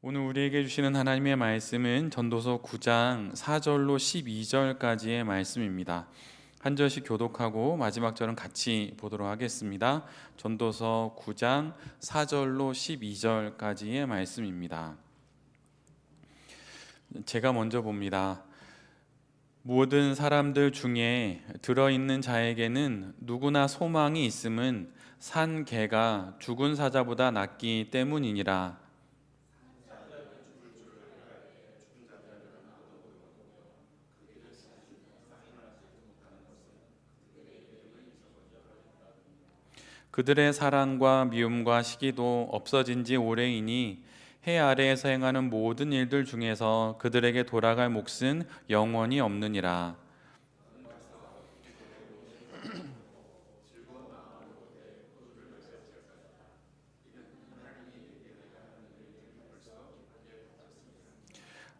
오늘 우리에게 주시는 하나님의 말씀은 전도서 9장 4절로 12절까지의 말씀입니다. 한 절씩 교독하고 마지막 절은 같이 보도록 하겠습니다. 전도서 9장 4절로 12절까지의 말씀입니다. 제가 먼저 봅니다. 모든 사람들 중에 들어있는 자에게는 누구나 소망이 있음은 산 개가 죽은 사자보다 낫기 때문이니라. 그들의 사랑과 미움과 시기도 없어진 지 오래이니 해 아래에서 행하는 모든 일들 중에서 그들에게 돌아갈 몫은 영원히 없느니라.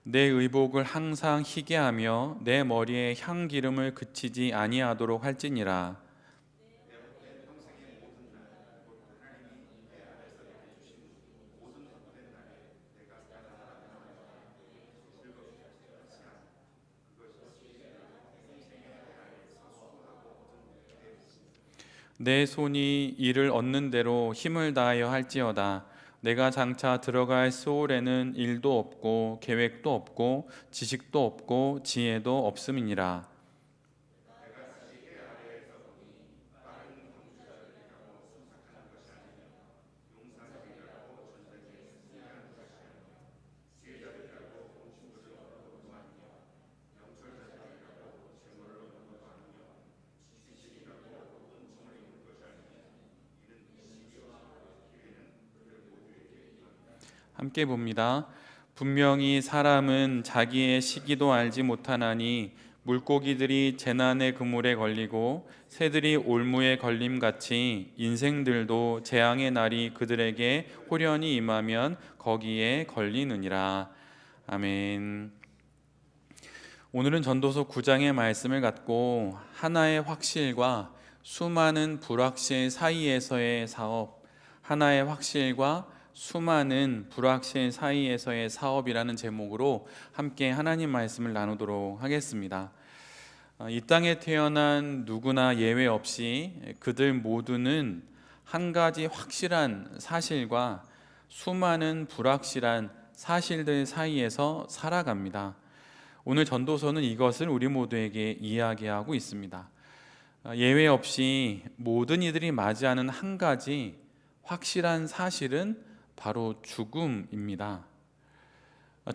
내 의복을 항상 희게 하며 내 머리에 향기름을 그치지 아니하도록 할지니라. 내 손이 이를 얻는 대로 힘을 다하여 할지어다. 내가 장차 들어갈 소홀에는 일도 없고 계획도 없고 지식도 없고 지혜도 없음이니라. 함께 봅니다. 분명히 사람은 자기의 시기도 알지 못하나니 물고기들이 재난의 그물에 걸리고 새들이 올무에 걸림같이 인생들도 재앙의 날이 그들에게 호련히 임하면 거기에 걸리느니라. 아멘. 오늘은 전도서 9장의 말씀을 갖고 하나의 확실과 수많은 불확실 사이에서의 사업, 하나의 확실과 수많은 불확실 사이에서의 사업이라는 제목으로 함께 하나님 말씀을 나누도록 하겠습니다. 이 땅에 태어난 누구나 예외 없이 그들 모두는 한 가지 확실한 사실과 수많은 불확실한 사실들 사이에서 살아갑니다. 오늘 전도서는 이것을 우리 모두에게 이야기하고 있습니다. 예외 없이 모든 이들이 맞이하는 한 가지 확실한 사실은 바로 죽음입니다.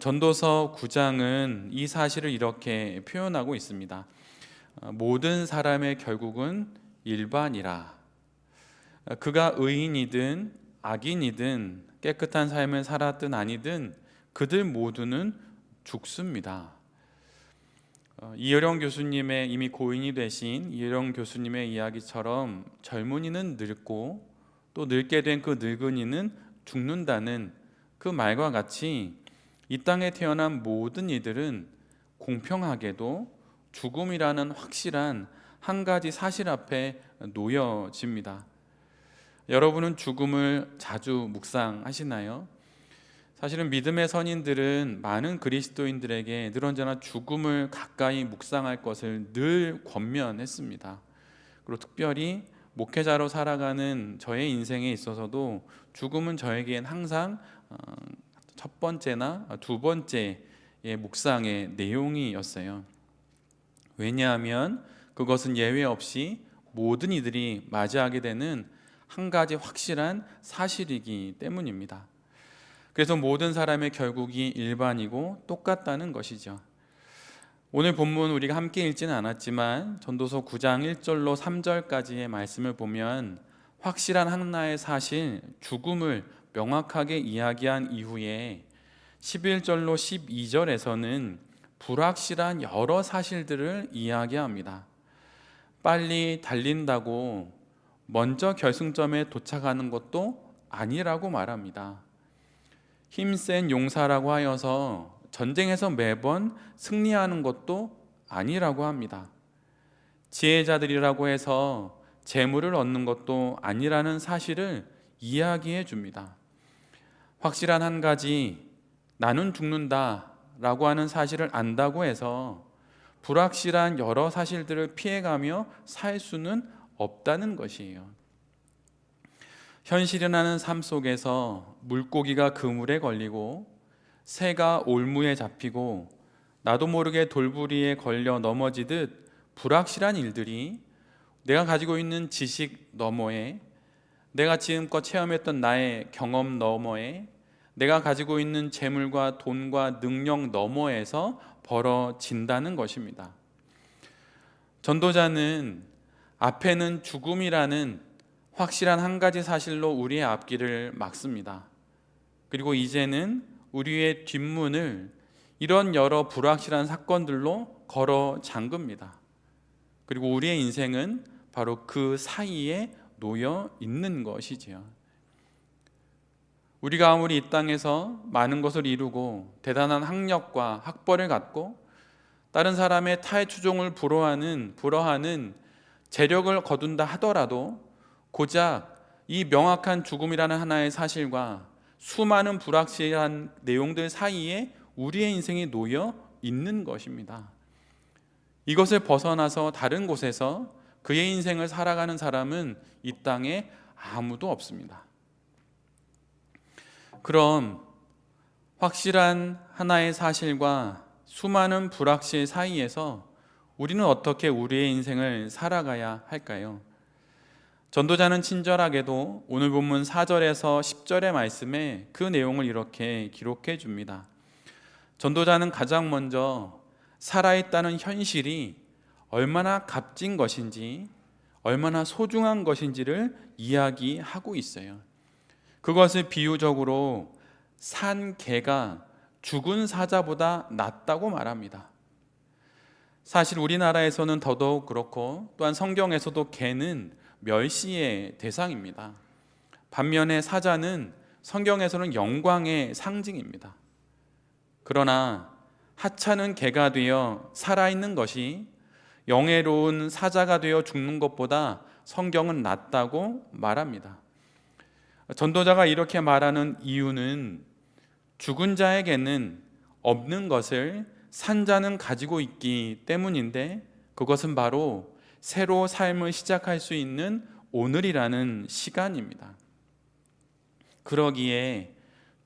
전도서 9장은 이 사실을 이렇게 표현하고 있습니다. 모든 사람의 결국은 일반이라. 그가 의인이든 악인이든 깨끗한 삶을 살았든 아니든 그들 모두는 죽습니다. 이효령 교수님의 이미 고인이 되신 이효령 교수님의 이야기처럼 젊은이는 늙고 또 늙게 된 그 늙은이는 죽는다는 그 말과 같이 이 땅에 태어난 모든 이들은 공평하게도 죽음이라는 확실한 한 가지 사실 앞에 놓여집니다. 여러분은 죽음을 자주 묵상하시나요? 사실은 믿음의 선인들은 많은 그리스도인들에게 늘 언제나 죽음을 가까이 묵상할 것을 늘 권면했습니다. 그리고 특별히 목회자로 살아가는 저의 인생에 있어서도 죽음은 저에겐 항상 첫 번째나 두 번째의 묵상의 내용이었어요. 왜냐하면 그것은 예외 없이 모든 이들이 맞이하게 되는 한 가지 확실한 사실이기 때문입니다. 그래서 모든 사람의 결국이 일반이고 똑같다는 것이죠. 오늘 본문 우리가 함께 읽지는 않았지만 전도서 9장 1절로 3절까지의 말씀을 보면 확실한 하나의 사실, 죽음을 명확하게 이야기한 이후에 11절로 12절에서는 불확실한 여러 사실들을 이야기합니다. 빨리 달린다고 먼저 결승점에 도착하는 것도 아니라고 말합니다. 힘센 용사라고 하여서 전쟁에서 매번 승리하는 것도 아니라고 합니다. 지혜자들이라고 해서 재물을 얻는 것도 아니라는 사실을 이야기해 줍니다. 확실한 한 가지, 나는 죽는다라고 하는 사실을 안다고 해서 불확실한 여러 사실들을 피해가며 살 수는 없다는 것이에요. 현실이라는 삶 속에서 물고기가 그물에 걸리고 새가 올무에 잡히고 나도 모르게 돌부리에 걸려 넘어지듯 불확실한 일들이 내가 가지고 있는 지식 너머에, 내가 지금껏 체험했던 나의 경험 너머에, 내가 가지고 있는 재물과 돈과 능력 너머에서 벌어진다는 것입니다. 전도자는 앞에는 죽음이라는 확실한 한 가지 사실로 우리의 앞길을 막습니다. 그리고 이제는 우리의 뒷문을 이런 여러 불확실한 사건들로 걸어 잠깁니다. 그리고 우리의 인생은 바로 그 사이에 놓여 있는 것이지요. 우리가 아무리 이 땅에서 많은 것을 이루고 대단한 학력과 학벌을 갖고 다른 사람의 타의 추종을 불허하는 재력을 거둔다 하더라도 고작 이 명확한 죽음이라는 하나의 사실과 수많은 불확실한 내용들 사이에 우리의 인생이 놓여 있는 것입니다. 이것을 벗어나서 다른 곳에서 그의 인생을 살아가는 사람은 이 땅에 아무도 없습니다. 그럼 확실한 하나의 사실과 수많은 불확실 사이에서 우리는 어떻게 우리의 인생을 살아가야 할까요? 전도자는 친절하게도 오늘 본문 4절에서 10절의 말씀에 그 내용을 이렇게 기록해 줍니다. 전도자는 가장 먼저 살아있다는 현실이 얼마나 값진 것인지, 얼마나 소중한 것인지를 이야기하고 있어요. 그것을 비유적으로 산 개가 죽은 사자보다 낫다고 말합니다. 사실 우리나라에서는 더더욱 그렇고 또한 성경에서도 개는 멸시의 대상입니다. 반면에 사자는 성경에서는 영광의 상징입니다. 그러나 하찮은 개가 되어 살아있는 것이 영예로운 사자가 되어 죽는 것보다 성경은 낫다고 말합니다. 전도자가 이렇게 말하는 이유는 죽은 자에게는 없는 것을 산 자는 가지고 있기 때문인데, 그것은 바로 새로 삶을 시작할 수 있는 오늘이라는 시간입니다. 그러기에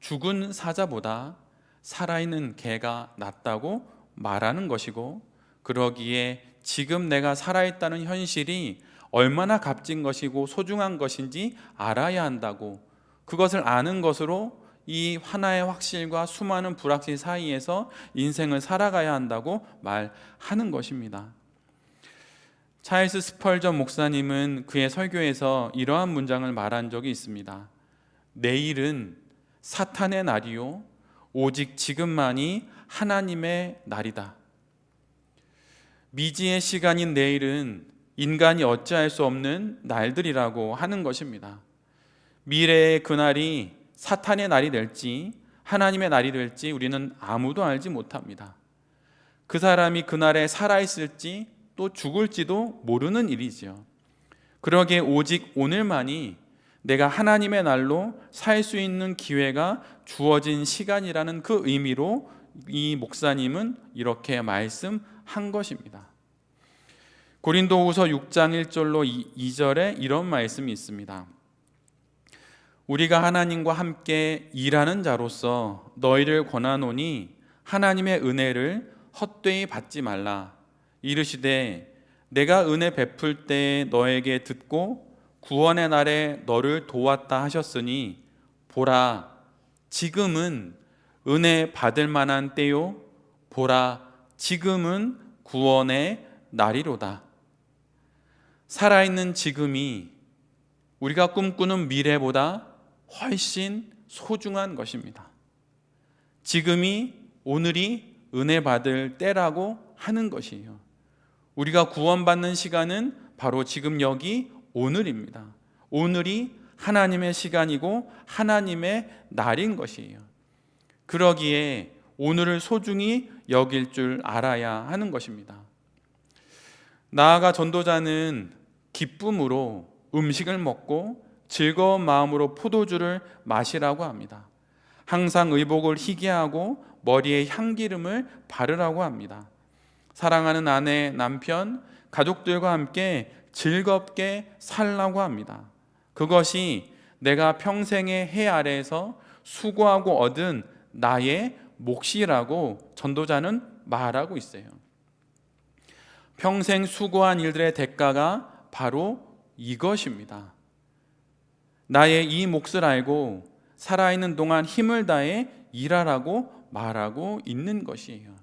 죽은 사자보다 살아있는 개가 낫다고 말하는 것이고, 그러기에 지금 내가 살아있다는 현실이 얼마나 값진 것이고 소중한 것인지 알아야 한다고, 그것을 아는 것으로 이 하나의 확실과 수많은 불확실 사이에서 인생을 살아가야 한다고 말하는 것입니다. 찰스 스펄전 목사님은 그의 설교에서 이러한 문장을 말한 적이 있습니다. 내일은 사탄의 날이요 오직 지금만이 하나님의 날이다. 미지의 시간인 내일은 인간이 어찌할 수 없는 날들이라고 하는 것입니다. 미래의 그날이 사탄의 날이 될지 하나님의 날이 될지 우리는 아무도 알지 못합니다. 그 사람이 그날에 살아있을지 또 죽을지도 모르는 일이지요. 그러기에 오직 오늘만이 내가 하나님의 날로 살 수 있는 기회가 주어진 시간이라는 그 의미로 이 목사님은 이렇게 말씀한 것입니다. 고린도후서 6장 1절로 2절에 이런 말씀이 있습니다. 우리가 하나님과 함께 일하는 자로서 너희를 권하노니 하나님의 은혜를 헛되이 받지 말라. 이르시되 내가 은혜 베풀 때에 너에게 듣고 구원의 날에 너를 도왔다 하셨으니 보라 지금은 은혜 받을 만한 때요 보라 지금은 구원의 날이로다. 살아있는 지금이 우리가 꿈꾸는 미래보다 훨씬 소중한 것입니다. 지금이 오늘이 은혜 받을 때라고 하는 것이에요. 우리가 구원받는 시간은 바로 지금 여기 오늘입니다. 오늘이 하나님의 시간이고 하나님의 날인 것이에요. 그러기에 오늘을 소중히 여길 줄 알아야 하는 것입니다. 나아가 전도자는 기쁨으로 음식을 먹고 즐거운 마음으로 포도주를 마시라고 합니다. 항상 의복을 희게 하고 머리에 향기름을 바르라고 합니다. 사랑하는 아내, 남편, 가족들과 함께 즐겁게 살라고 합니다. 그것이 내가 평생의 해 아래에서 수고하고 얻은 나의 몫이라고 전도자는 말하고 있어요. 평생 수고한 일들의 대가가 바로 이것입니다. 나의 이 몫을 알고 살아있는 동안 힘을 다해 일하라고 말하고 있는 것이에요.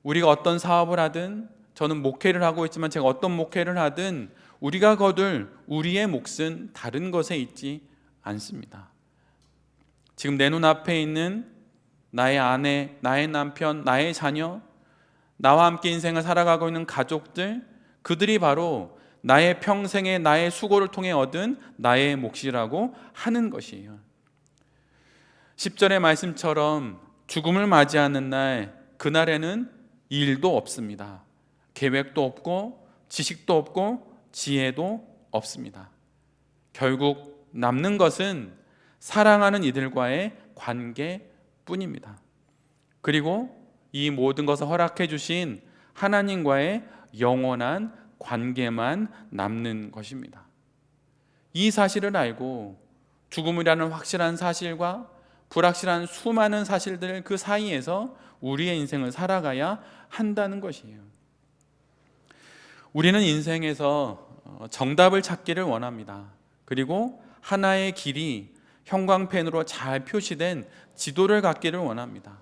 우리가 어떤 사업을 하든, 저는 목회를 하고 있지만 제가 어떤 목회를 하든 우리가 거둘 우리의 몫은 다른 것에 있지 않습니다. 지금 내 눈앞에 있는 나의 아내, 나의 남편, 나의 자녀, 나와 함께 인생을 살아가고 있는 가족들, 그들이 바로 나의 평생의 나의 수고를 통해 얻은 나의 몫이라고 하는 것이에요. 10절의 말씀처럼 죽음을 맞이하는 날, 그날에는 일도 없습니다. 계획도 없고 지식도 없고 지혜도 없습니다. 결국 남는 것은 사랑하는 이들과의 관계뿐입니다. 그리고 이 모든 것을 허락해 주신 하나님과의 영원한 관계만 남는 것입니다. 이 사실을 알고 죽음이라는 확실한 사실과 불확실한 수많은 사실들 그 사이에서 우리의 인생을 살아가야 한다는 것이에요. 우리는 인생에서 정답을 찾기를 원합니다. 그리고 하나의 길이 형광펜으로 잘 표시된 지도를 갖기를 원합니다.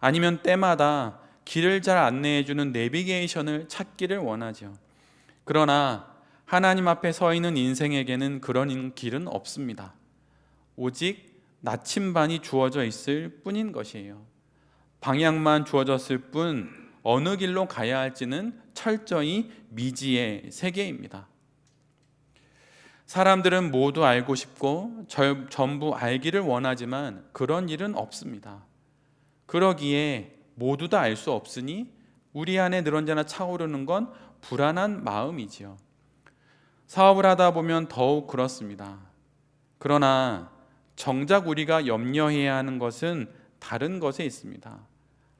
아니면 때마다 길을 잘 안내해주는 내비게이션을 찾기를 원하죠. 그러나 하나님 앞에 서 있는 인생에게는 그런 길은 없습니다. 오직 나침반이 주어져 있을 뿐인 것이에요. 방향만 주어졌을 뿐 어느 길로 가야 할지는 철저히 미지의 세계입니다. 사람들은 모두 알고 싶고 전부 알기를 원하지만 그런 일은 없습니다. 그러기에 모두 다 알 수 없으니 우리 안에 늘 언제나 차오르는 건 불안한 마음이지요. 사업을 하다 보면 더욱 그렇습니다. 그러나 정작 우리가 염려해야 하는 것은 다른 것에 있습니다.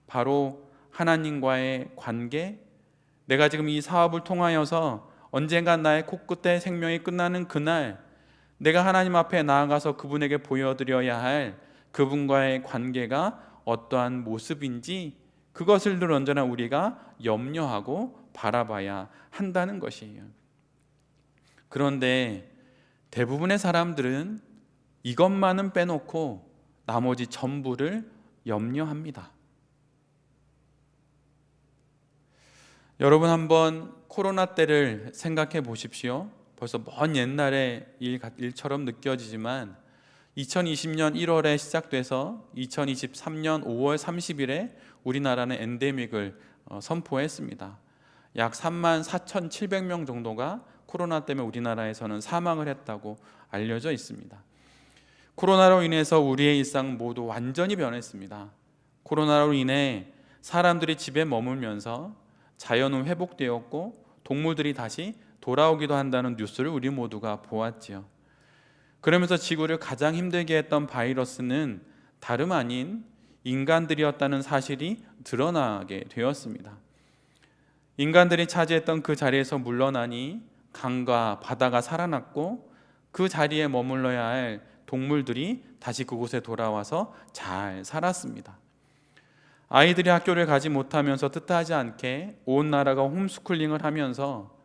바로 하나님과의 관계, 내가 지금 이 사업을 통하여서 언젠간 나의 코끝에 생명이 끝나는 그날 내가 하나님 앞에 나아가서 그분에게 보여드려야 할 그분과의 관계가 어떠한 모습인지 그것을 늘 언제나 우리가 염려하고 바라봐야 한다는 것이에요. 그런데 대부분의 사람들은 이것만은 빼놓고 나머지 전부를 염려합니다. 여러분 한번 코로나 때를 생각해 보십시오. 벌써 먼 옛날의 일처럼 느껴지지만 2020년 1월에 시작돼서 2023년 5월 30일에 우리나라는 엔데믹을 선포했습니다. 약 34,700명 정도가 코로나 때문에 우리나라에서는 사망을 했다고 알려져 있습니다. 코로나로 인해서 우리의 일상 모두 완전히 변했습니다. 코로나로 인해 사람들이 집에 머물면서 자연은 회복되었고 동물들이 다시 돌아오기도 한다는 뉴스를 우리 모두가 보았지요. 그러면서 지구를 가장 힘들게 했던 바이러스는 다름 아닌 인간들이었다는 사실이 드러나게 되었습니다. 인간들이 차지했던 그 자리에서 물러나니 강과 바다가 살아났고 그 자리에 머물러야 할 동물들이 다시 그곳에 돌아와서 잘 살았습니다. 아이들이 학교를 가지 못하면서 뜻하지 않게 온 나라가 홈스쿨링을 하면서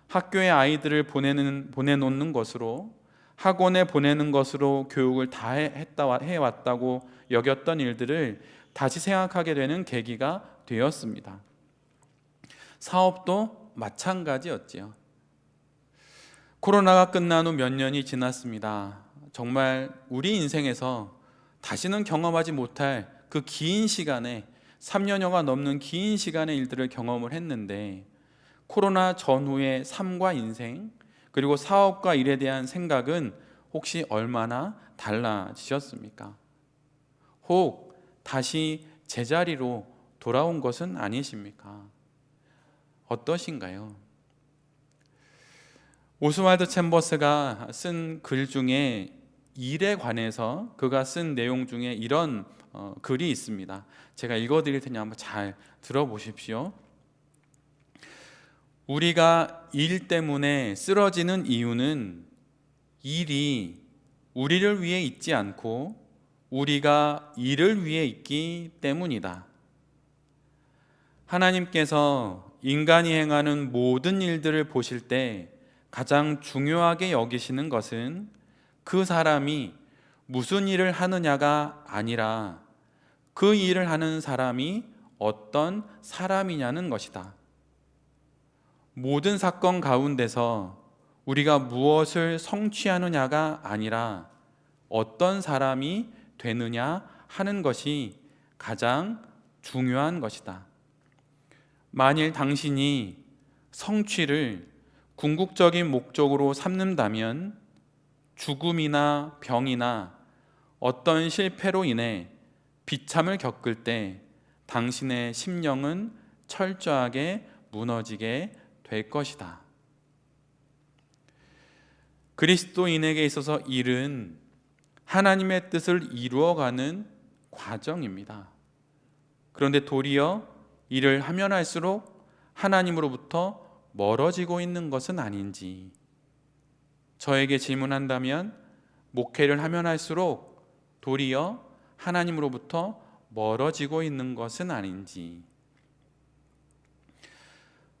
학교에 아이들을 보내놓는 것으로 학원에 보내는 것으로 교육을 다 해왔다고 여겼던 일들을 다시 생각하게 되는 계기가 되었습니다. 사업도 마찬가지였지요. 코로나가 끝난 후 몇 년이 지났습니다. 정말 우리 인생에서 다시는 경험하지 못할 그 긴 시간에 3년여가 넘는 긴 시간의 일들을 경험을 했는데 코로나 전후의 삶과 인생 그리고 사업과 일에 대한 생각은 혹시 얼마나 달라지셨습니까? 혹 다시 제자리로 돌아온 것은 아니십니까? 어떠신가요? 오스왈드 챔버스가 쓴 글 중에 일에 관해서 그가 쓴 내용 중에 이런 글이 있습니다. 제가 읽어드릴 테니 한번 잘 들어보십시오. 우리가 일 때문에 쓰러지는 이유는 일이 우리를 위해 있지 않고 우리가 일을 위해 있기 때문이다. 하나님께서 인간이 행하는 모든 일들을 보실 때 가장 중요하게 여기시는 것은 그 사람이 무슨 일을 하느냐가 아니라 그 일을 하는 사람이 어떤 사람이냐는 것이다. 모든 사건 가운데서 우리가 무엇을 성취하느냐가 아니라 어떤 사람이 되느냐 하는 것이 가장 중요한 것이다. 만일 당신이 성취를 궁극적인 목적으로 삼는다면 죽음이나 병이나 어떤 실패로 인해 비참을 겪을 때 당신의 심령은 철저하게 무너지게 될 것이다. 그리스도인에게 있어서 일은 하나님의 뜻을 이루어가는 과정입니다. 그런데 도리어 일을 하면 할수록 하나님으로부터 멀어지고 있는 것은 아닌지, 저에게 질문한다면 목회를 하면 할수록 도리어 하나님으로부터 멀어지고 있는 것은 아닌지,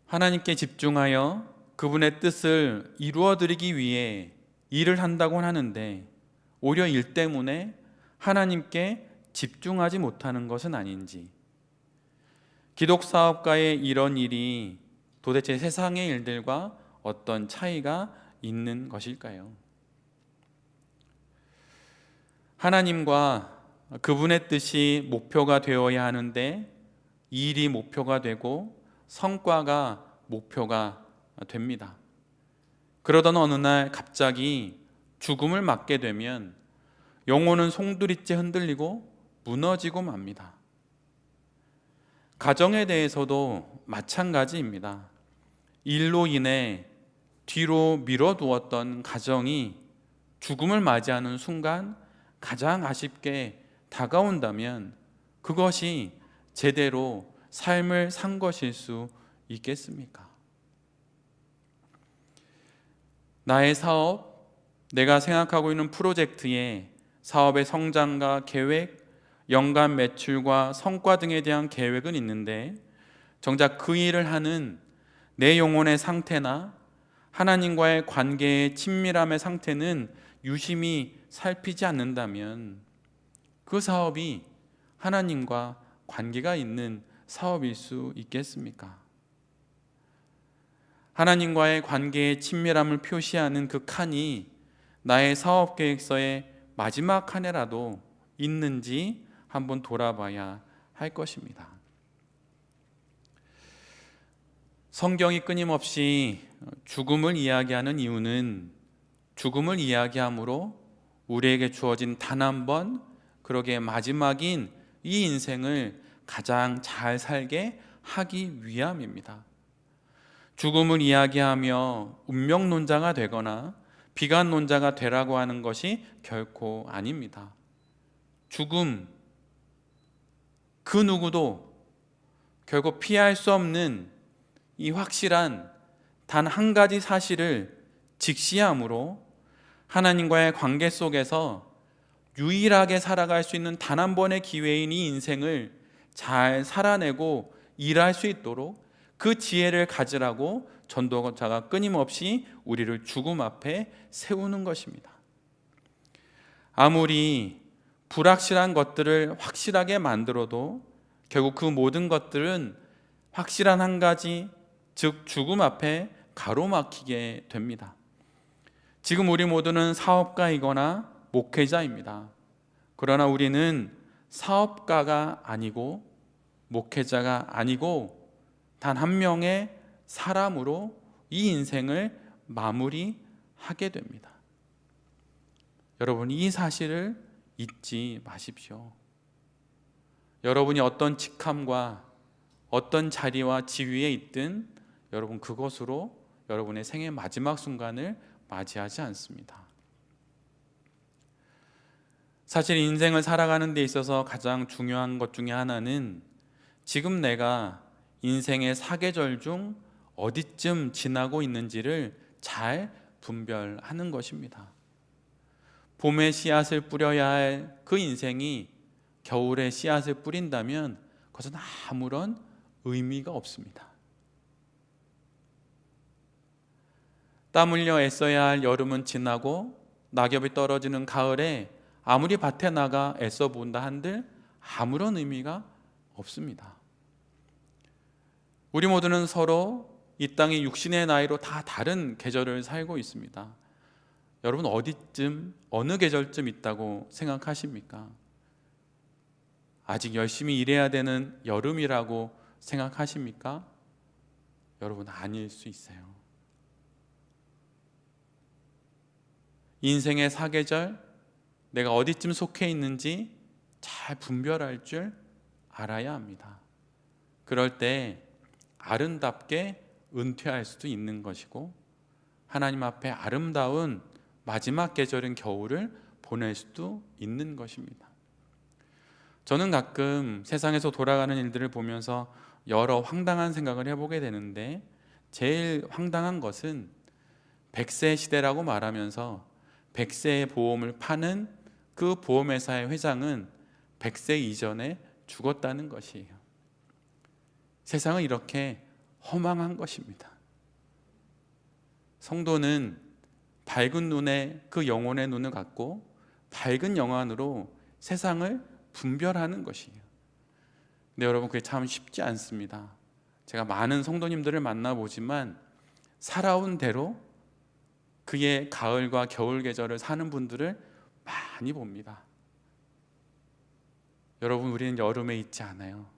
하나님께 집중하여 그분의 뜻을 이루어드리기 위해 일을 한다고 하는데 오히려 일 때문에 하나님께 집중하지 못하는 것은 아닌지, 기독사업가의 이런 일이 도대체 세상의 일들과 어떤 차이가 있는 것일까요? 하나님과 그분의 뜻이 목표가 되어야 하는데 일이 목표가 되고 성과가 목표가 됩니다. 그러던 어느 날 갑자기 죽음을 맞게 되면 영혼은 송두리째 흔들리고 무너지고 맙니다. 가정에 대해서도 마찬가지입니다. 일로 인해 뒤로 미뤄두었던 가정이 죽음을 맞이하는 순간 가장 아쉽게 다가온다면 그것이 제대로 삶을 산 것일 수 있겠습니까? 나의 사업, 내가 생각하고 있는 프로젝트에 사업의 성장과 계획, 연간 매출과 성과 등에 대한 계획은 있는데 정작 그 일을 하는 내 영혼의 상태나 하나님과의 관계의 친밀함의 상태는 유심히 살피지 않는다면 그 사업이 하나님과 관계가 있는 사업일 수 있겠습니까? 하나님과의 관계의 친밀함을 표시하는 그 칸이 나의 사업 계획서의 마지막 칸에라도 있는지 한번 돌아봐야 할 것입니다. 성경이 끊임없이 죽음을 이야기하는 이유는 죽음을 이야기함으로 우리에게 주어진 단 한 번, 그러게 마지막인 이 인생을 가장 잘 살게 하기 위함입니다. 죽음을 이야기하며 운명론자가 되거나 비관론자가 되라고 하는 것이 결코 아닙니다. 죽음, 그 누구도 결국 피할 수 없는 이 확실한 단 한 가지 사실을 직시함으로 하나님과의 관계 속에서 유일하게 살아갈 수 있는 단 한 번의 기회인 이 인생을 잘 살아내고 일할 수 있도록 그 지혜를 가지라고 전도자가 끊임없이 우리를 죽음 앞에 세우는 것입니다. 아무리 불확실한 것들을 확실하게 만들어도 결국 그 모든 것들은 확실한 한 가지, 즉 죽음 앞에 가로막히게 됩니다. 지금 우리 모두는 사업가이거나 목회자입니다. 그러나 우리는 사업가가 아니고 목회자가 아니고 단 한 명의 사람으로 이 인생을 마무리하게 됩니다. 여러분, 이 사실을 잊지 마십시오. 여러분이 어떤 직함과 어떤 자리와 지위에 있든 여러분 그것으로 여러분의 생의 마지막 순간을 맞이하지 않습니다. 사실 인생을 살아가는 데 있어서 가장 중요한 것 중에 하나는 지금 내가 인생의 사계절 중 어디쯤 지나고 있는지를 잘 분별하는 것입니다. 봄에 씨앗을 뿌려야 할 그 인생이 겨울에 씨앗을 뿌린다면 그것은 아무런 의미가 없습니다. 땀 흘려 애써야 할 여름은 지나고 낙엽이 떨어지는 가을에 아무리 밭에 나가 애써 본다 한들 아무런 의미가 없습니다. 우리 모두는 서로 이 땅의 육신의 나이로 다 다른 계절을 살고 있습니다. 여러분 어디쯤 어느 계절쯤 있다고 생각하십니까? 아직 열심히 일해야 되는 여름이라고 생각하십니까? 여러분 아닐 수 있어요. 인생의 사계절, 내가 어디쯤 속해 있는지 잘 분별할 줄 알아야 합니다. 그럴 때 아름답게 은퇴할 수도 있는 것이고 하나님 앞에 아름다운 마지막 계절인 겨울을 보낼 수도 있는 것입니다. 저는 가끔 세상에서 돌아가는 일들을 보면서 여러 황당한 생각을 해보게 되는데 제일 황당한 것은 100세 시대라고 말하면서 100세의 보험을 파는 그 보험회사의 회장은 100세 이전에 죽었다는 것이에요. 세상은 이렇게 허망한 것입니다. 성도는 밝은 눈에 그 영혼의 눈을 갖고 밝은 영안으로 세상을 분별하는 것이에요. 근데 여러분 그게 참 쉽지 않습니다. 제가 많은 성도님들을 만나보지만 살아온 대로 그의 가을과 겨울 계절을 사는 분들을 많이 봅니다. 여러분 우리는 여름에 있지 않아요.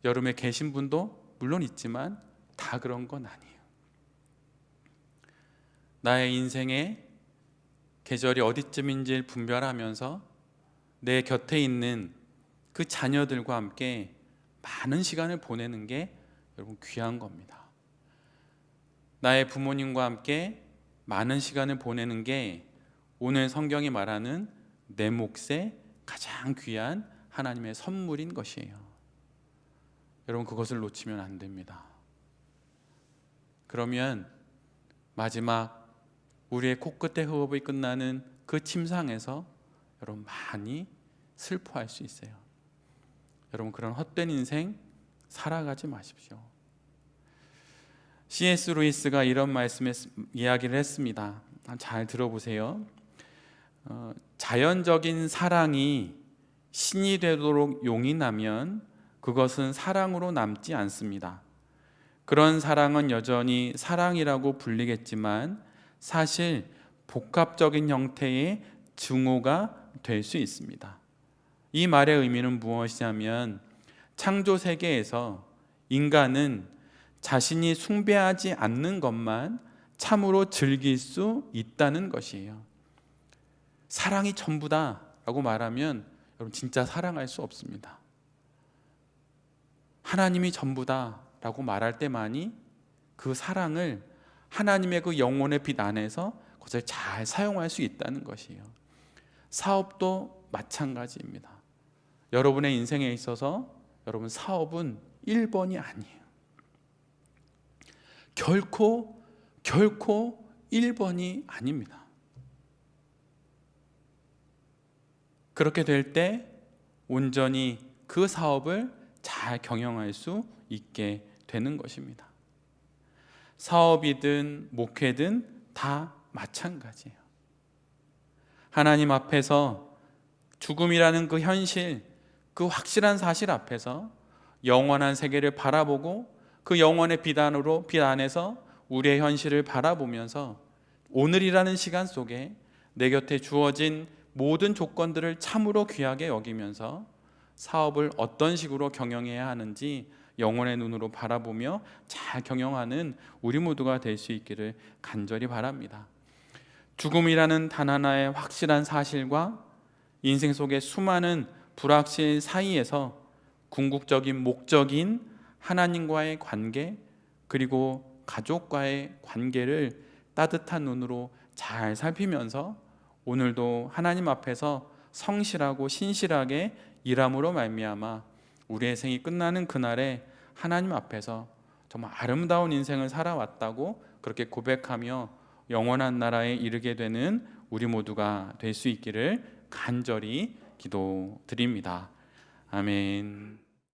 여름에 계신 분도 물론 있지만 다 그런 건 아니에요. 나의 인생의 계절이 어디쯤인지를 분별하면서 내 곁에 있는 그 자녀들과 함께 많은 시간을 보내는 게 여러분 귀한 겁니다. 나의 부모님과 함께 많은 시간을 보내는 게 오늘 성경이 말하는 내 몫의 가장 귀한 하나님의 선물인 것이에요. 여러분 그것을 놓치면 안 됩니다. 그러면 마지막 우리의 코끝의 호흡이 끝나는 그 침상에서 여러분 많이 슬퍼할 수 있어요. 여러분 그런 헛된 인생 살아가지 마십시오. C.S. 루이스가 이런 말씀에 이야기를 했습니다. 잘 들어보세요. 자연적인 사랑이 신이 되도록 용인하면 그것은 사랑으로 남지 않습니다. 그런 사랑은 여전히 사랑이라고 불리겠지만 사실 복합적인 형태의 증오가 될 수 있습니다. 이 말의 의미는 무엇이냐면 창조 세계에서 인간은 자신이 숭배하지 않는 것만 참으로 즐길 수 있다는 것이에요. 사랑이 전부다라고 말하면 여러분 진짜 사랑할 수 없습니다. 하나님이 전부다라고 말할 때만이 그 사랑을 하나님의 그 영혼의 빛 안에서 그것을 잘 사용할 수 있다는 것이에요. 사업도 마찬가지입니다. 여러분의 인생에 있어서 여러분 사업은 1번이 아니에요. 결코 1번이 아닙니다. 그렇게 될 때 온전히 그 사업을 잘 경영할 수 있게 되는 것입니다. 사업이든 목회든 다 마찬가지예요. 하나님 앞에서 죽음이라는 그 현실, 그 확실한 사실 앞에서 영원한 세계를 바라보고 그 영원의 빛 안에서 우리의 현실을 바라보면서 오늘이라는 시간 속에 내 곁에 주어진 모든 조건들을 참으로 귀하게 여기면서 사업을 어떤 식으로 경영해야 하는지 영혼의 눈으로 바라보며 잘 경영하는 우리 모두가 될 수 있기를 간절히 바랍니다. 죽음이라는 단 하나의 확실한 사실과 인생 속의 수많은 불확실 사이에서 궁극적인 목적인 하나님과의 관계 그리고 가족과의 관계를 따뜻한 눈으로 잘 살피면서 오늘도 하나님 앞에서 성실하고 신실하게 일함으로 말미암아 우리의 생이 끝나는 그날에 하나님 앞에서 정말 아름다운 인생을 살아왔다고 그렇게 고백하며 영원한 나라에 이르게 되는 우리 모두가 될 수 있기를 간절히 기도드립니다. 아멘.